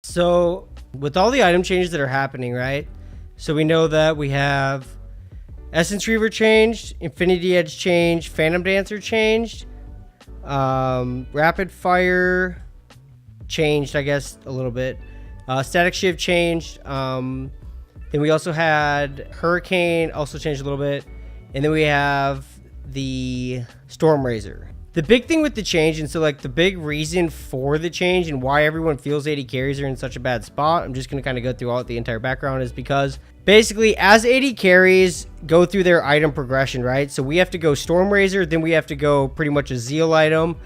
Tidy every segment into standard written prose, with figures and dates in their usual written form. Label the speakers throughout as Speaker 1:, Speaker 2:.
Speaker 1: So with all the item changes that are happening, right? So we know that we have Essence Reaver changed, Infinity Edge changed, Phantom Dancer changed, Rapid Fire changed, I guess, a little bit. Static Shiv changed. Then we also had Hurricane also changed a little bit. And then we have the Storm Razor. The big thing with the change, and so like the big reason for the change and why everyone feels AD carries are in such a bad spot, I'm just going to kind of go through all the entire background, is because basically as AD carries go through their item progression, right? So we have to go Storm Razor, then we have to go pretty much a Zeal item.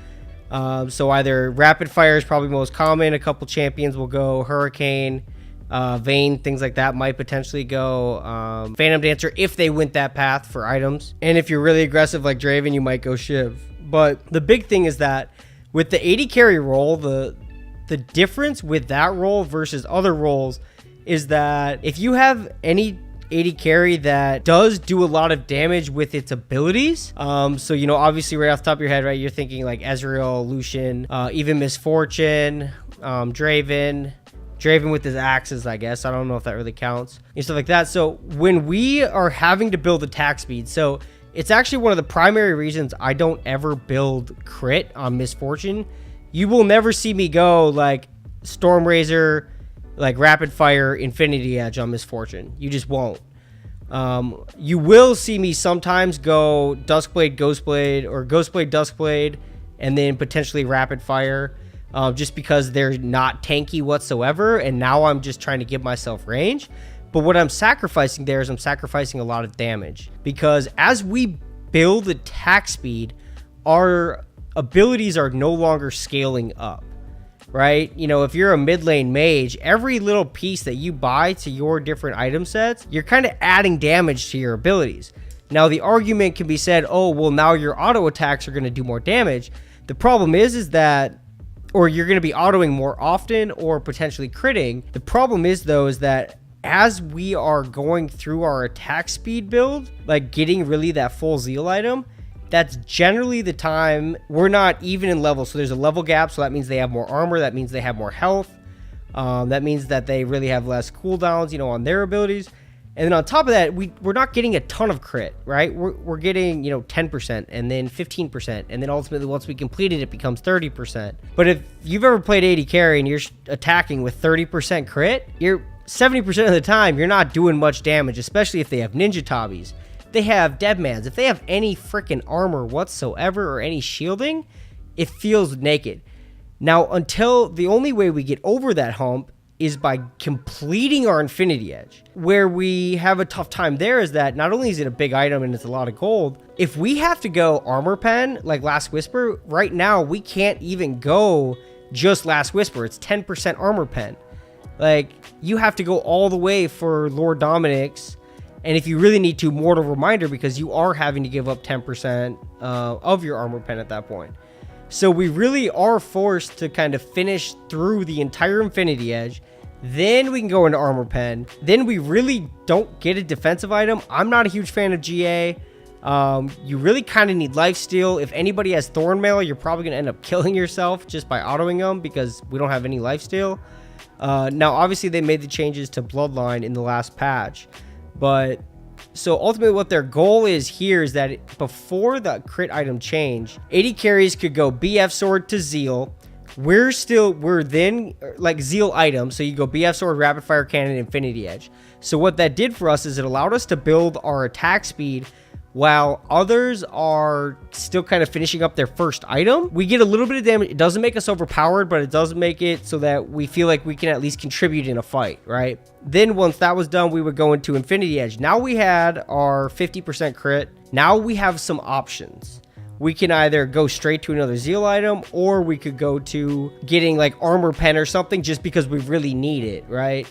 Speaker 1: So either Rapid Fire is probably most common. A couple champions will go Hurricane, Vayne, things like that might potentially go Phantom Dancer if they went that path for items. And if you're really aggressive like Draven, you might go Shiv. But the big thing is that with the AD carry role, the difference with that role versus other roles is that if you have any AD carry that does do a lot of damage with its abilities, so you know, obviously right off the top of your head, right, you're thinking like Ezreal, Lucian, even Miss Fortune, Draven with his axes, I guess. I don't know if that really counts and stuff like that. So when we are having to build attack speed, so it's actually one of the primary reasons I don't ever build crit on Miss Fortune. You will never see me go like Storm Razor, like Rapid Fire, Infinity Edge on Miss Fortune. You just won't. You will see me sometimes go Duskblade, Ghostblade, or Ghostblade, Duskblade, and then potentially Rapid Fire, just because they're not tanky whatsoever, and now I'm just trying to give myself range. But what I'm sacrificing there is I'm sacrificing a lot of damage, because as we build attack speed, our abilities are no longer scaling up, right? You know, if you're a mid lane mage, every little piece that you buy to your different item sets, you're kind of adding damage to your abilities. Now, the argument can be said, oh, well, now your auto attacks are going to do more damage. The problem is that, or you're going to be autoing more often or potentially critting. The problem is, though, is that as we are going through our attack speed build, like getting really that full Zeal item, that's generally the time we're not even in level. So there's a level gap. So that means they have more armor. That means they have more health. That means that they really have less cooldowns, you know, on their abilities. And then on top of that, we're not getting a ton of crit, right? We're getting, you know, 10% and then 15%. And then ultimately, once we complete it, it becomes 30%. But if you've ever played AD carry and you're attacking with 30% crit, you're 70% of the time, you're not doing much damage, especially if they have ninja tabis. They have deadmans. If they have any freaking armor whatsoever or any shielding, it feels naked. Now, until the only way we get over that hump is by completing our Infinity Edge. Where we have a tough time there is that not only is it a big item and it's a lot of gold, if we have to go Armor Pen like Last Whisper, right now we can't even go just Last Whisper. It's 10% Armor Pen. Like, you have to go all the way for Lord Dominik's, and if you really need to, Mortal Reminder, because you are having to give up 10% of your Armor Pen at that point. So we really are forced to kind of finish through the entire Infinity Edge. Then we can go into Armor Pen. Then we really don't get a defensive item. I'm not a huge fan of GA. You really kind of need Lifesteal. If anybody has Thornmail, you're probably going to end up killing yourself just by autoing them, because we don't have any Lifesteal. Now, obviously, they made the changes to Bloodline in the last patch. But so ultimately what their goal is here is that before the crit item change, AD carries could go BF Sword to Zeal. We're then like Zeal items. So you go BF Sword, Rapid Fire Cannon, Infinity Edge. So what that did for us is it allowed us to build our attack speed while others are still kind of finishing up their first item. We get a little bit of damage. It doesn't make us overpowered, but it does make it so that we feel like we can at least contribute in a fight, right? Then once that was done, we would go into Infinity Edge. Now we had our 50% crit. Now we have some options. We can either go straight to another Zeal item, or we could go to getting like Armor Pen or something just because we really need it, right?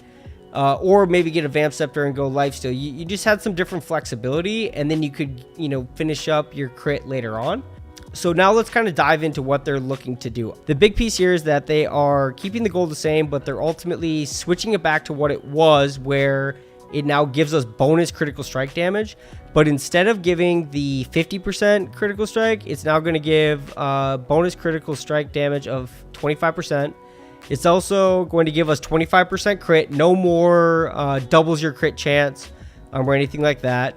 Speaker 1: Or maybe get a Vamp Scepter and go Lifesteal. You just had some different flexibility, and then you could, you know, finish up your crit later on. So now let's kind of dive into what they're looking to do. The big piece here is that they are keeping the goal the same, but they're ultimately switching it back to what it was, where it now gives us bonus critical strike damage. But instead of giving the 50% critical strike, it's now going to give bonus critical strike damage of 25%. It's also going to give us 25% crit, no more doubles your crit chance or anything like that.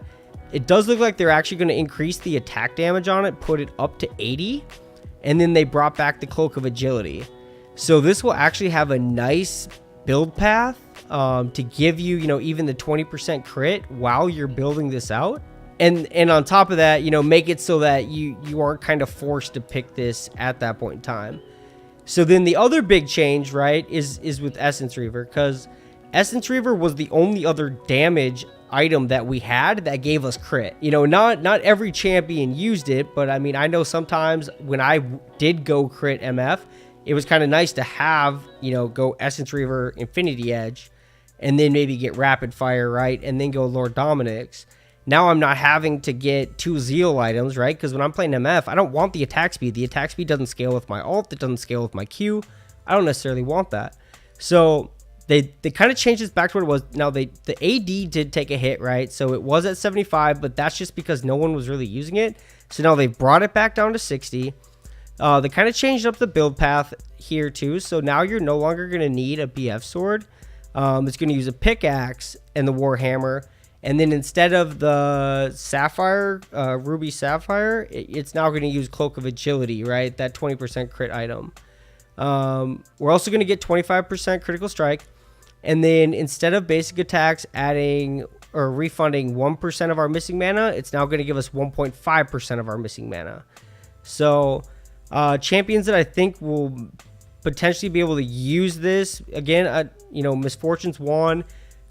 Speaker 1: It does look like they're actually going to increase the attack damage on it, put it up to 80, and then they brought back the Cloak of Agility. So this will actually have a nice build path to give you, even the 20% crit while you're building this out. And on top of that, make it so that you aren't kind of forced to pick this at that point in time. So then the other big change, right, is with Essence Reaver, because Essence Reaver was the only other damage item that we had that gave us crit. Not every champion used it, but I mean, I know sometimes when I did go crit MF, it was kind of nice to have, go Essence Reaver, Infinity Edge, and then maybe get Rapid Fire, right, and then go Lord Dominik's. Now I'm not having to get 2 Zeal items, right? Because when I'm playing MF, I don't want the attack speed. The attack speed doesn't scale with my ult. It doesn't scale with my Q. I don't necessarily want that. So they kind of changed this back to what it was. Now, the AD did take a hit, right? So it was at 75, but that's just because no one was really using it. So now they've brought it back down to 60. They kind of changed up the build path here too. So now you're no longer going to need a BF sword. It's going to use a pickaxe and the Warhammer. And then instead of the Sapphire, Ruby Sapphire, it's now going to use Cloak of Agility, right? That 20% crit item. We're also going to get 25% critical strike. And then instead of basic attacks adding or refunding 1% of our missing mana, it's now going to give us 1.5% of our missing mana. So champions that I think will potentially be able to use this, again, Miss Fortune's one,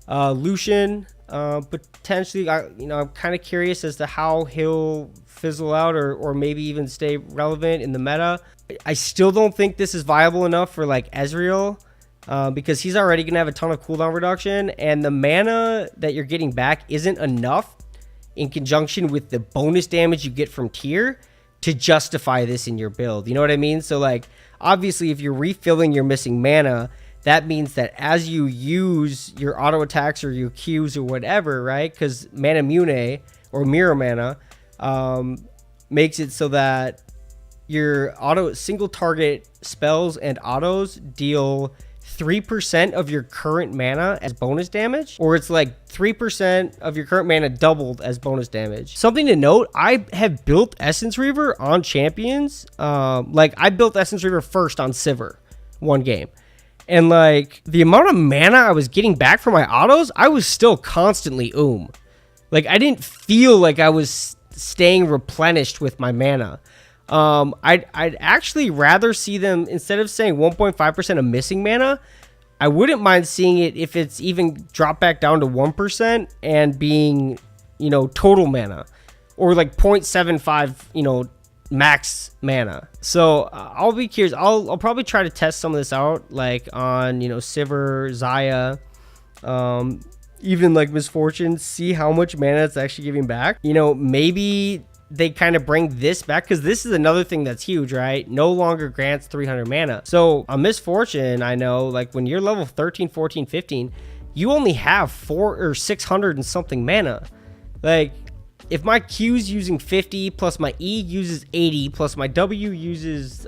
Speaker 1: Lucian, potentially, I'm kind of curious as to how he'll fizzle out or maybe even stay relevant in the meta. I still don't think this is viable enough for like Ezreal, because he's already going to have a ton of cooldown reduction, and the mana that you're getting back isn't enough in conjunction with the bonus damage you get from tier to justify this in your build. You know what I mean? So like, obviously, if you're refilling your missing mana, that means that as you use your auto attacks or your Qs or whatever, right? Because Mana Mune or Mirror Mana makes it so that your single target spells and autos deal 3% of your current mana as bonus damage, or it's like 3% of your current mana doubled as bonus damage. Something to note, I have built Essence Reaver on champions. Like I built Essence Reaver first on Sivir one game. And like the amount of mana I was getting back from my autos, I was still constantly Like I didn't feel like I was staying replenished with my mana. I'd actually rather see them, instead of saying 1.5% of missing mana, I wouldn't mind seeing it if it's even dropped back down to 1% and being, total mana, or like 0.75, max mana. So I'll be curious. I'll probably try to test some of this out, like on Sivir, Xayah, even like Miss Fortune, see how much mana it's actually giving back. Maybe they kind of bring this back, because this is another thing that's huge, right? No longer grants 300 mana. So on Miss Fortune, I know like when you're level 13, 14, 15, you only have 400 or 600 and something mana. Like if my Q's using 50 plus my E uses 80 plus my W uses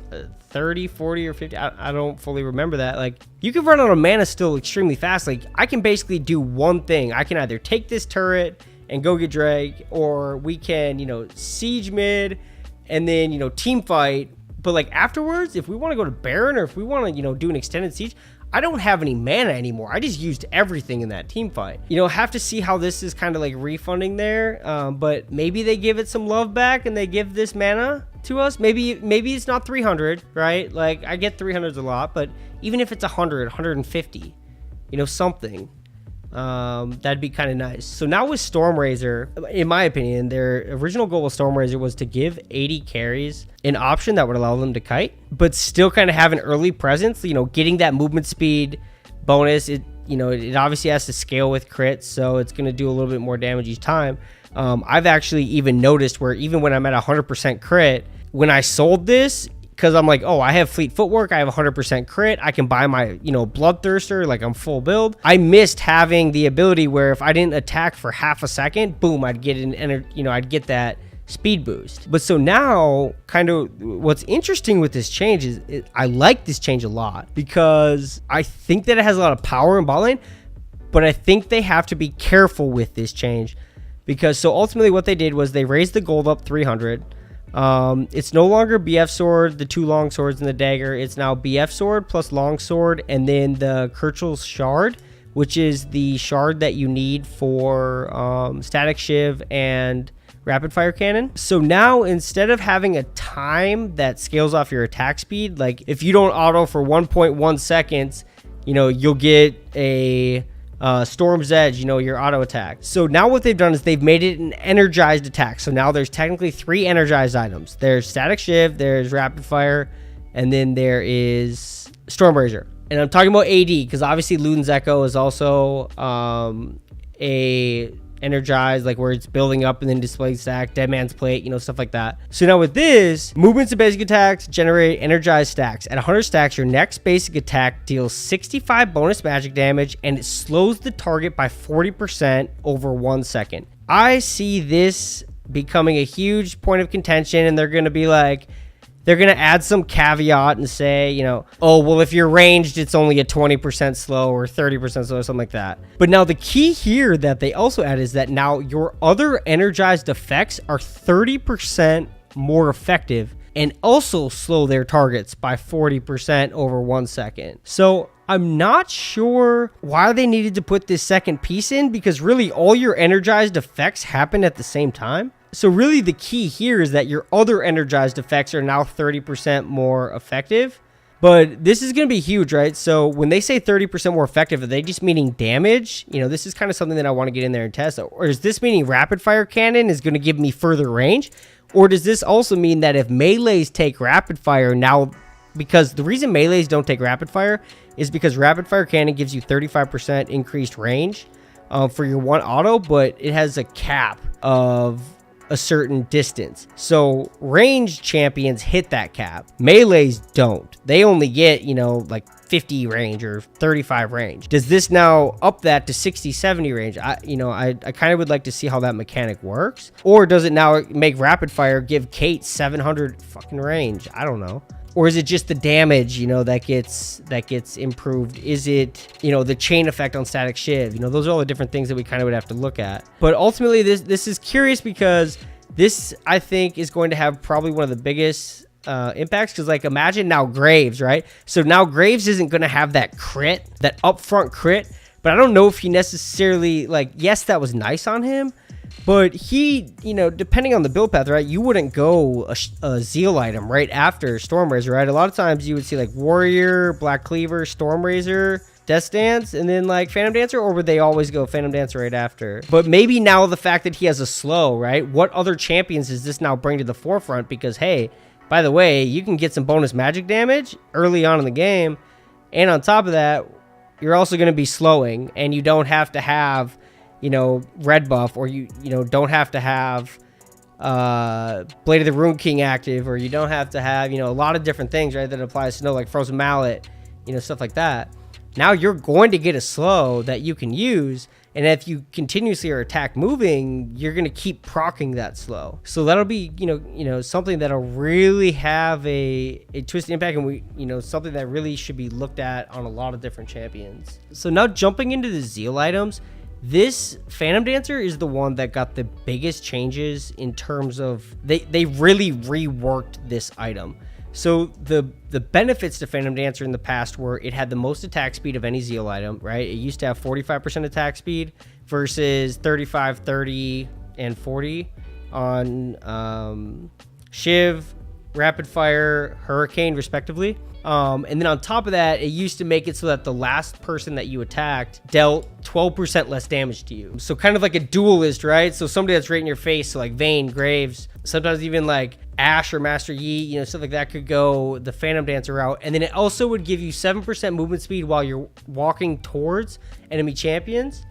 Speaker 1: 30, 40, or 50, I don't fully remember that. Like you can run out of mana still extremely fast. Like I can basically do one thing. I can either take this turret and go get Drake, or we can, siege mid and then, team fight. But like afterwards, if we want to go to Baron, or if we want to, do an extended siege, I don't have any mana anymore. I just used everything in that team fight. Have to see how this is kind of like refunding there. But maybe they give it some love back and they give this mana to us. Maybe it's not 300, right? Like I get 300s a lot, but even if it's 100, 150, something. That'd be kind of nice. So now with Stormrazor, in my opinion, their original goal with Stormrazor was to give 80 carries an option that would allow them to kite, but still kind of have an early presence, getting that movement speed bonus. It obviously has to scale with crits, so it's going to do a little bit more damage each time. I've actually even noticed where even when I'm at 100% crit, when I sold this, because I'm like, oh, I have Fleet Footwork, I have 100% crit, I can buy my, Bloodthirster, like I'm full build. I missed having the ability where if I didn't attack for half a second, boom, I'd get I'd get that speed boost. But so now, kind of what's interesting with this change is I like this change a lot, because I think that it has a lot of power in bot lane, but I think they have to be careful with this change, because so ultimately what they did was they raised the gold up 300. It's no longer BF sword, the 2 long swords and the dagger. It's now BF sword plus long sword, and then the Kestrel's shard, which is the shard that you need for static shiv and rapid fire cannon. So now, instead of having a time that scales off your attack speed, like if you don't auto for 1.1 seconds, you'll get a Storm's Edge, your auto attack. So now what they've done is they've made it an energized attack. So now there's technically 3 energized items. There's static shiv, there's rapid fire, and then there is Stormrazor. And I'm talking about AD, because obviously Luden's Echo is also a energized, like where it's building up and then display stack, Dead Man's Plate, stuff like that. So now with this, movements and basic attacks generate energized stacks. At 100 stacks, your next basic attack deals 65 bonus magic damage, and it slows the target by 40% over 1 second. I see this becoming a huge point of contention, and they're going to add some caveat and say, oh, well, if you're ranged, it's only a 20% slow or 30% slow or something like that. But now the key here that they also add is that now your other energized effects are 30% more effective and also slow their targets by 40% over 1 second. So I'm not sure why they needed to put this second piece in, because really all your energized effects happen at the same time. So really the key here is that your other energized effects are now 30% more effective. But this is going to be huge, right? So when they say 30% more effective, are they just meaning damage? This is kind of something that I want to get in there and test. Or is this meaning rapid fire cannon is going to give me further range? Or does this also mean that if melees take rapid fire now, because the reason melees don't take rapid fire is because rapid fire cannon gives you 35% increased range for your one auto, but it has a cap of a certain distance. So ranged champions hit that cap. Melees don't. They only get, like 50 range or 35 range. Does this now up that to 60, 70 range? I kind of would like to see how that mechanic works. Or does it now make rapid fire give Kate 700 fucking range? I don't know. Or is it just the damage, that gets improved? Is it, the chain effect on static shiv? Those are all the different things that we kind of would have to look at. But ultimately, this is curious, because this, I think, is going to have probably one of the biggest impacts. Because, like, imagine now Graves, right? So now Graves isn't going to have that crit, that upfront crit. But I don't know if he necessarily, yes, that was nice on him. But he, depending on the build path, right, you wouldn't go a Zeal item right after Stormrazor, right? A lot of times you would see, Warrior, Black Cleaver, Stormrazor, Death Dance, and then, Phantom Dancer, or would they always go Phantom Dancer right after? But maybe now the fact that he has a slow, right? What other champions does this now bring to the forefront? Because, hey, by the way, you can get some bonus magic damage early on in the game, and on top of that, you're also going to be slowing, and you don't have to have red buff, or you don't have to have Blade of the Rune King active, or you don't have to have a lot of different things, right, that applies to like Frozen Mallet, stuff like that. Now you're going to get a slow that you can use, and if you continuously are attack moving, you're going to keep proccing that slow. So that'll be something that'll really have a twisted impact, and we something that really should be looked at on a lot of different champions. So now jumping into the Zeal items, this Phantom Dancer is the one that got the biggest changes in terms of they really reworked this item. So the benefits to Phantom Dancer in the past were it had the most attack speed of any Zeal item, right? It used to have 45% attack speed versus 35, 30, and 40 on Shiv, Rapid Fire, Hurricane, respectively. And then on top of that, it used to make it so that the last person that you attacked dealt 12% less damage to you. So kind of like a duelist, right? So somebody that's right in your face, so like Vayne, Graves, sometimes even like Ashe or Master Yi, stuff like that could go the Phantom Dancer route. And then it also would give you 7% movement speed while you're walking towards enemy champions.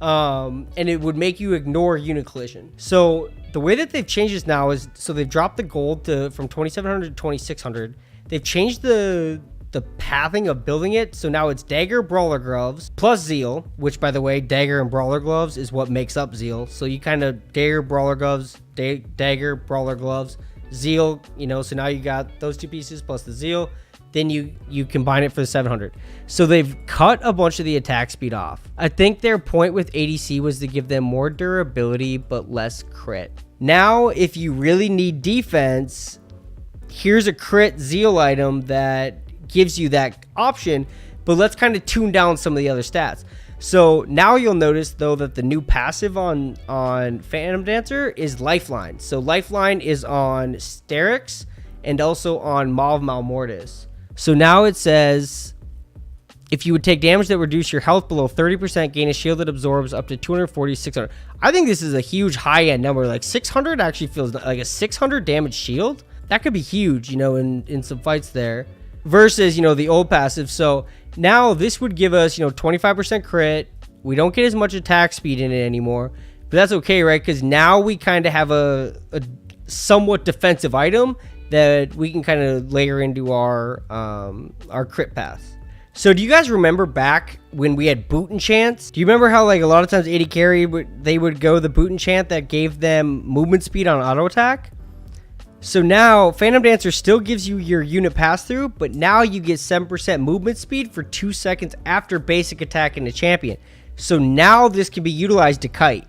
Speaker 1: And it would make you ignore unit collision. So the way that they've changed this now is, so they've dropped the gold from 2,700 to 2,600. They've changed the the pathing of building it. So now it's Dagger, Brawler Gloves, plus Zeal, which, by the way, Dagger and Brawler Gloves is what makes up Zeal. So you kind of Dagger, Brawler Gloves, Dagger, Brawler Gloves, Zeal, you know, so now you got those 2 pieces plus the Zeal. Then you combine it for the 700. So they've cut a bunch of the attack speed off. I think their point with ADC was to give them more durability but less crit. Now, if you really need defense, here's a crit Zeal item that gives you that option, but let's kind of tune down some of the other stats. So now you'll notice, though, that the new passive on Phantom Dancer is Lifeline. So Lifeline is on Sterix and also on Maw of Malmortis. So now it says, if you would take damage that reduce your health below 30%, gain a shield that absorbs up to 240, 600. I think this is a huge high-end number. Like 600 actually feels like a 600 damage shield. That could be huge, you know, in some fights there. Versus, you know, the old passive. So now this would give us, you know, 25% crit. We don't get as much attack speed in it anymore. But that's okay, right? Because now we kind of have a somewhat defensive item that we can kind of layer into our crit path. So do you guys remember back when we had boot enchants? Do you remember how like a lot of times AD carry they would go the boot enchant that gave them movement speed on auto attack? So now Phantom Dancer still gives you your unit pass through, but now you get 7% movement speed for 2 seconds after basic attack in the champion. So now this can be utilized to kite.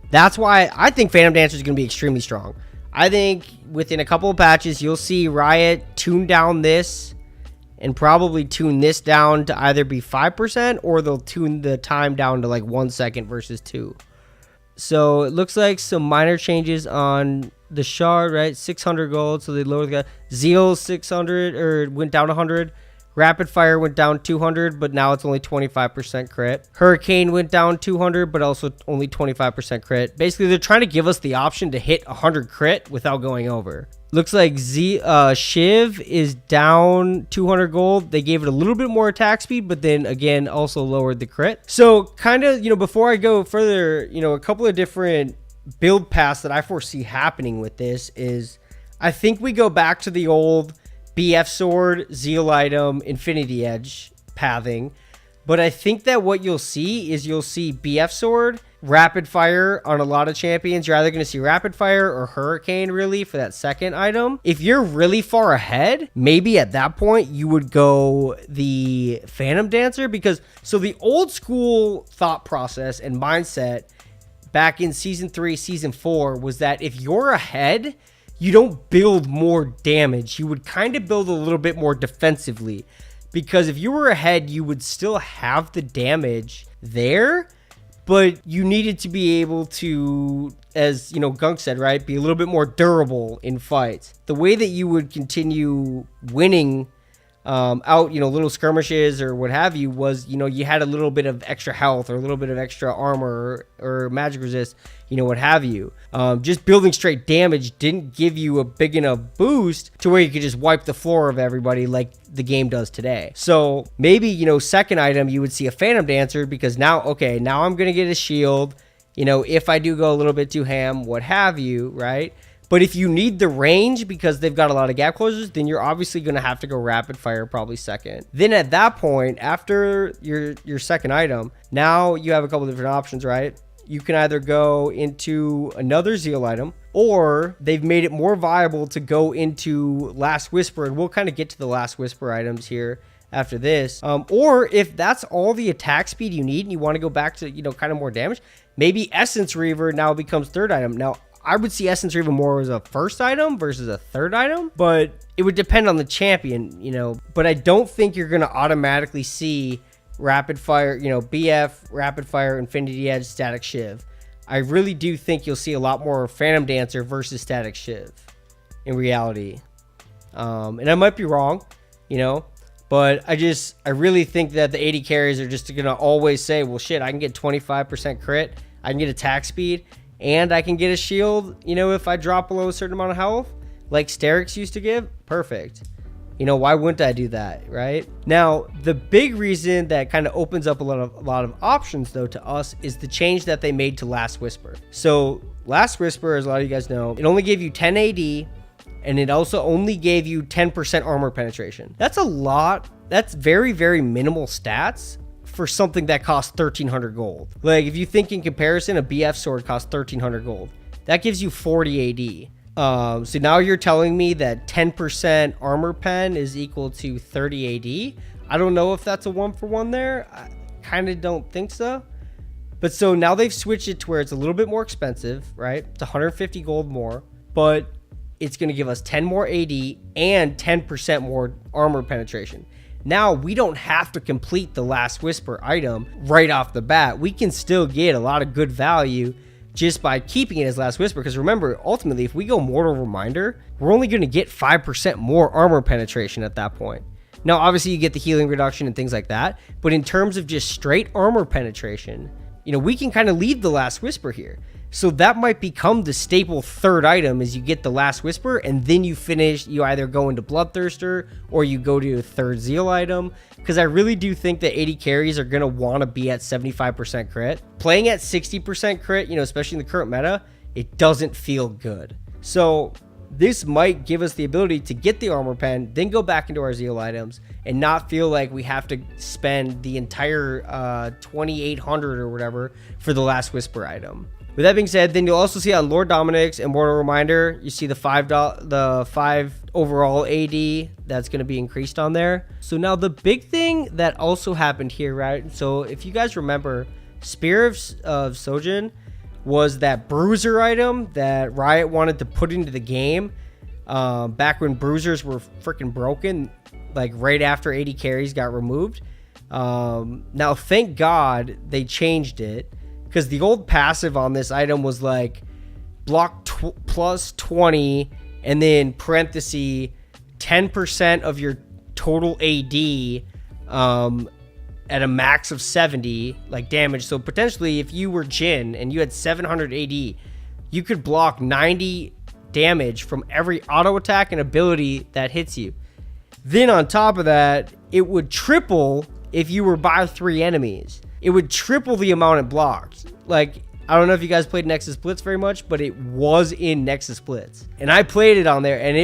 Speaker 1: That's why I think Phantom Dancer is going to be extremely strong. I think within a couple of patches, you'll see Riot tune down this and probably tune this down to either be 5% or they'll tune the time down to like 1 second versus 2. So it looks like some minor changes on the shard, right? 600 gold, so they lowered the Zeal 600 or went down 100. Rapid Fire went down 200, but now it's only 25% crit. Hurricane went down 200, but also only 25% crit. Basically, they're trying to give us the option to hit 100 crit without going over. Looks like Shiv is down 200 gold. They gave it a little bit more attack speed, but then again, also lowered the crit. So kind of, you know, before I go further, you know, a couple of different build paths that I foresee happening with this is I think we go back to the old BF Sword, Zeal item, Infinity Edge pathing. But I think that what you'll see is you'll see BF Sword, Rapid Fire on a lot of champions. You're either going to see Rapid Fire or Hurricane really for that second item. If you're really far ahead, maybe at that point you would go the Phantom Dancer because so the old school thought process and mindset back in season 3, season 4 was that if you're ahead, you don't build more damage. You would kind of build a little bit more defensively because if you were ahead, you would still have the damage there, but you needed to be able to, as you know, Gunk said, right, be a little bit more durable in fights. The way that you would continue winning out, you know, little skirmishes or what have you was, you know, you had a little bit of extra health or a little bit of extra armor or magic resist, you know, what have you. Just building straight damage didn't give you a big enough boost to where you could just wipe the floor of everybody like the game does today. So maybe, you know, second item, you would see a Phantom Dancer because now, okay, now I'm going to get a shield, you know, if I do go a little bit too ham, what have you, right? But if you need the range because they've got a lot of gap closers, then you're obviously going to have to go Rapid Fire probably second. Then at that point, after your second item, now you have a couple different options, right? You can either go into another Zeal item, or they've made it more viable to go into Last Whisper, and we'll kind of get to the Last Whisper items here after this. Or if that's all the attack speed you need and you want to go back to, you know, kind of more damage, maybe Essence Reaver now becomes third item. Now, I would see Essence Reaver more as a first item versus a third item, but it would depend on the champion, you know. But I don't think you're going to automatically see Rapid Fire, you know, BF, Rapid Fire, Infinity Edge, Static Shiv. I really do think you'll see a lot more Phantom Dancer versus Static Shiv in reality. And I might be wrong, you know, but I really think that the AD carries are just going to always say, well, shit, I can get 25% crit, I can get attack speed, and I can get a shield, you know, if I drop below a certain amount of health, like Sterix used to give. Perfect. You know, why wouldn't I do that, right? Now, the big reason that kind of opens up a lot of options, though, to us is the change that they made to Last Whisper. So, Last Whisper, as a lot of you guys know, it only gave you 10 AD, and it also only gave you 10% armor penetration. That's a lot. That's very, very minimal stats for something that costs 1,300 gold. Like, if you think in comparison, a BF sword costs 1,300 gold. That gives you 40 AD. So now you're telling me that 10% armor pen is equal to 30 AD. I don't know if that's a 1-for-1 there. I kind of don't think so. But so now they've switched it to where it's a little bit more expensive, right? It's 150 gold more, but it's going to give us 10 more AD and 10% more armor penetration. Now we don't have to complete the Last Whisper item right off the bat. We can still get a lot of good value just by keeping it as Last Whisper. Because remember, ultimately, if we go Mortal Reminder, we're only going to get 5% more armor penetration at that point. Now, obviously, you get the healing reduction and things like that. But in terms of just straight armor penetration, we can kind of leave the Last Whisper here. So that might become the staple third item is you get the Last Whisper and then you either go into Bloodthirster or you go to a third Zeal item. Because I really do think that 80 carries are going to want to be at 75% crit. Playing at 60% crit, especially in the current meta, it doesn't feel good. So this might give us the ability to get the armor pen, then go back into our Zeal items and not feel like we have to spend the entire 2,800 or whatever for the Last Whisper item. With that being said, then you'll also see on Lord Dominik's and Mortal Reminder, you see the 5 overall AD that's going to be increased on there. So now the big thing that also happened here, right? So if you guys remember, Spear of Sojin was that bruiser item that Riot wanted to put into the game back when bruisers were freaking broken, like right after 80 carries got removed. Now, thank God they changed it. Because the old passive on this item was like block plus 20 and then parenthesis 10% of your total AD at a max of 70 like damage. So potentially if you were Jhin and you had 700 AD, you could block 90 damage from every auto attack and ability that hits you. Then on top of that, it would triple if you were by 3 enemies. It would triple the amount it blocked. Like, I don't know if you guys played Nexus Blitz very much, but it was in Nexus Blitz. And I played it on there, and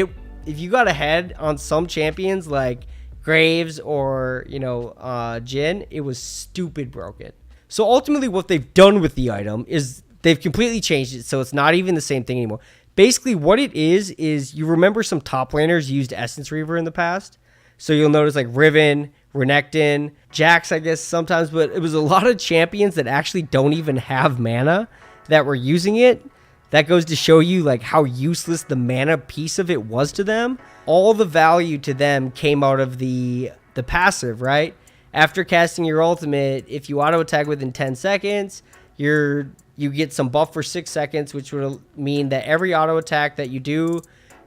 Speaker 1: if you got ahead on some champions like Graves or, Jhin, it was stupid broken. So ultimately what they've done with the item is they've completely changed it, so it's not even the same thing anymore. Basically what it is you remember some top laners used Essence Reaver in the past? So you'll notice like Riven, Renekton, Jax, I guess sometimes, but it was a lot of champions that actually don't even have mana that were using it. That goes to show you like how useless the mana piece of it was to them. All the value to them came out of the passive, right? After casting your ultimate, if you auto attack within 10 seconds, you get some buff for 6 seconds, which would mean that every auto attack that you do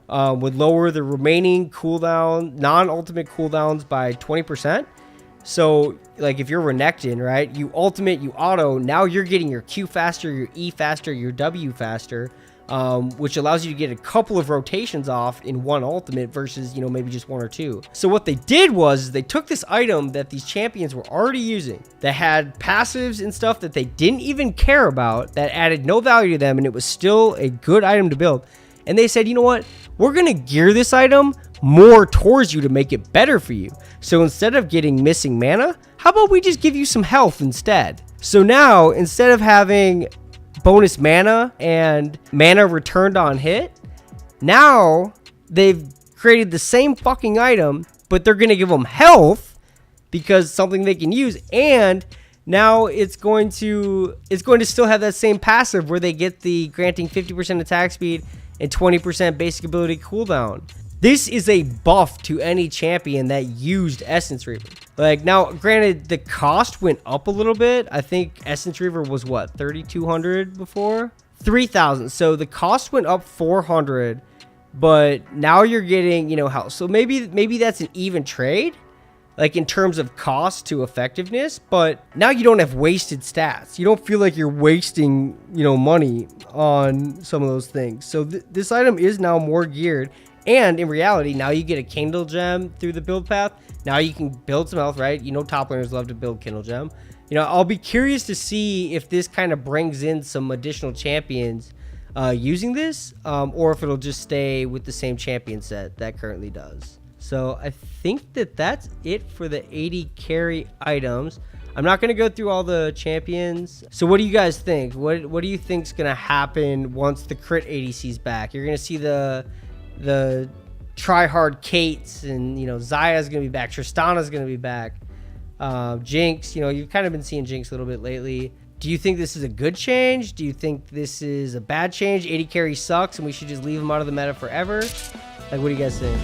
Speaker 1: would lower the remaining cooldown, non-ultimate cooldowns by 20%. So, like, if you're Renekton, right, you ultimate, you auto, now you're getting your Q faster, your E faster, your W faster, which allows you to get a couple of rotations off in one ultimate versus, maybe just 1 or 2. So what they did was they took this item that these champions were already using that had passives and stuff that they didn't even care about, that added no value to them, and it was still a good item to build. And they said, you know what? We're going to gear this item more towards you to make it better for you. So instead of getting missing mana, how about we just give you some health instead? So now, instead of having bonus mana and mana returned on hit, now they've created the same fucking item, but they're going to give them health because something they can use, and now it's going to still have that same passive where they get the granting 50% attack speed and 20% basic ability cooldown. This is a buff to any champion that used Essence Reaver. Like, now, granted, the cost went up a little bit. I think Essence Reaver was, what, 3,200 before? 3,000. So the cost went up 400, but now you're getting, health. So maybe that's an even trade, like in terms of cost to effectiveness, but now you don't have wasted stats. You don't feel like you're wasting, money on some of those things. So this item is now more geared. And in reality, now you get a Kindle Gem through the build path. Now you can build some health, right? Top laners love to build Kindle Gem. I'll be curious to see if this kind of brings in some additional champions using this, or if it'll just stay with the same champion set that currently does. So I think that that's it for the 80 carry items. I'm not going to go through all the champions. So what do you guys think? What do you think is going to happen once the crit ADC's back? You're going to see the try-hard Kates, and, you know, Zaya's going to be back. Tristana's going to be back. Jinx, you know, you've kind of been seeing Jinx a little bit lately. Do you think this is a good change? Do you think this is a bad change? 80 carry sucks and we should just leave him out of the meta forever? Like, what do you guys think?